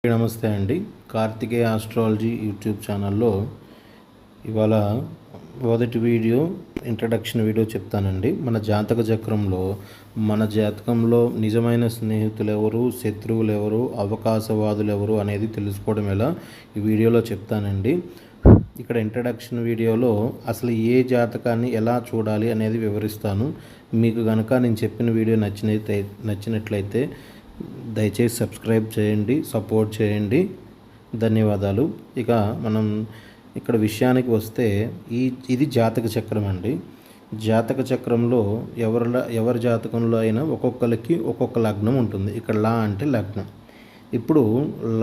నమస్తే అండి. Karthikeya astrology YouTube ఛానల్లో ఇవాళ మొదటి వీడియో ఇంట్రడక్షన్ వీడియో చెప్తానండి. మన జాతక చక్రంలో మన జాతకంలో నిజమైన స్నేహితులు ఎవరు, శత్రువులు ఎవరు, అవకాశవాదులు ఎవరు అనేది తెలుసుకోవడం ఎలా ఈ వీడియోలో చెప్తానండి. ఇక్కడ ఇంట్రడక్షన్ వీడియోలో అసలు ఏ జాతకాన్ని ఎలా చూడాలి అనేది వివరిస్తాను. మీకు కనుక నేను చెప్పిన వీడియో నచ్చినట్లయితే దయచేసి సబ్స్క్రైబ్ చేయండి, సపోర్ట్ చేయండి. ధన్యవాదాలు. ఇక మనం ఇక్కడ విషయానికి వస్తే ఇది జాతక చక్రం అండి. జాతక చక్రంలో ఎవరి జాతకంలో అయినా ఒక్కొక్కరికి ఒక్కొక్క లగ్నం ఉంటుంది. ఇక్కడ లా అంటే లగ్నం. ఇప్పుడు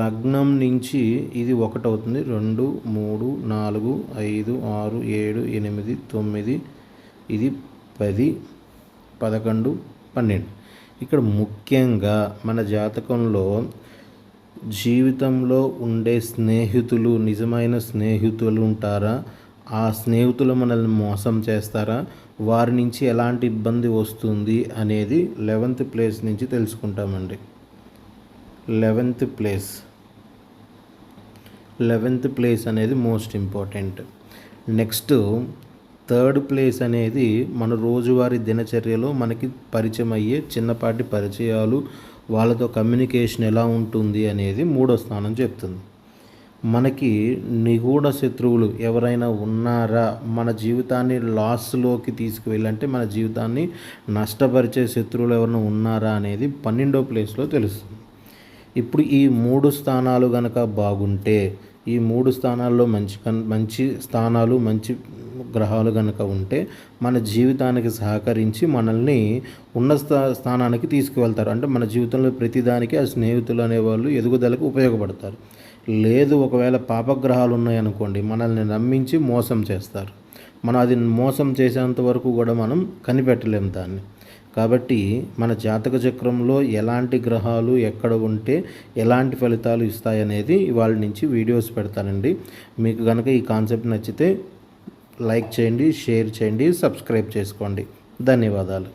లగ్నం నుంచి ఇది 1 అవుతుంది, 2, 3, 4, 5, 6, 7, 8, 9, ఇది 10, 11, 12. ఇక్కడ ముఖ్యంగా మన జాతకంలో జీవితంలో ఉండే స్నేహితులు నిజమైన స్నేహితులు ఉంటారా, ఆ స్నేహితులు మనల్ని మోసం చేస్తారా, వారి నుంచి ఎలాంటి ఇబ్బంది వస్తుంది అనేది 11th ప్లేస్ నుంచి తెలుసుకుంటామండి. 11th ప్లేస్ అనేది most important. Next 3rd place అనేది మన రోజువారీ దినచర్యలో మనకి పరిచయం అయ్యే చిన్నపాటి పరిచయాలు, వాళ్ళతో కమ్యూనికేషన్ ఎలా ఉంటుంది అనేది 3వ స్థానం చెప్తుంది. మనకి నిగూఢ శత్రువులు ఎవరైనా ఉన్నారా, మన జీవితాన్ని లాస్లోకి తీసుకువెళ్ళంటే మన జీవితాన్ని నష్టపరిచే శత్రువులు ఎవరైనా ఉన్నారా అనేది 12వ ప్లేస్లో తెలుస్తుంది. ఇప్పుడు ఈ 3 స్థానాలు కనుక బాగుంటే, ఈ 3 స్థానాల్లో మంచి స్థానాలు, మంచి గ్రహాలు కనుక ఉంటే మన జీవితానికి సహకరించి మనల్ని స్థానానికి తీసుకువెళ్తారు. అంటే మన జీవితంలో ప్రతిదానికి ఆ స్నేహితులు అనేవాళ్ళు ఎదుగుదలకు ఉపయోగపడతారు. లేదు, ఒకవేళ పాపగ్రహాలు ఉన్నాయనుకోండి, మనల్ని నమ్మించి మోసం చేస్తారు. మనం అది మోసం చేసేంత వరకు కూడా మనం కనిపెట్టలేము దాన్ని. కాబట్టి మన జాతక చక్రంలో ఎలాంటి గ్రహాలు ఎక్కడ ఉంటే ఎలాంటి ఫలితాలు ఇస్తాయనేది ఇవాళ నుంచి వీడియోస్ పెడతానండి. మీకు కనుక ఈ కాన్సెప్ట్ నచ్చితే లైక్ చేయండి, షేర్ చేయండి, సబ్స్క్రైబ్ చేసుకోండి. ధన్యవాదాలు.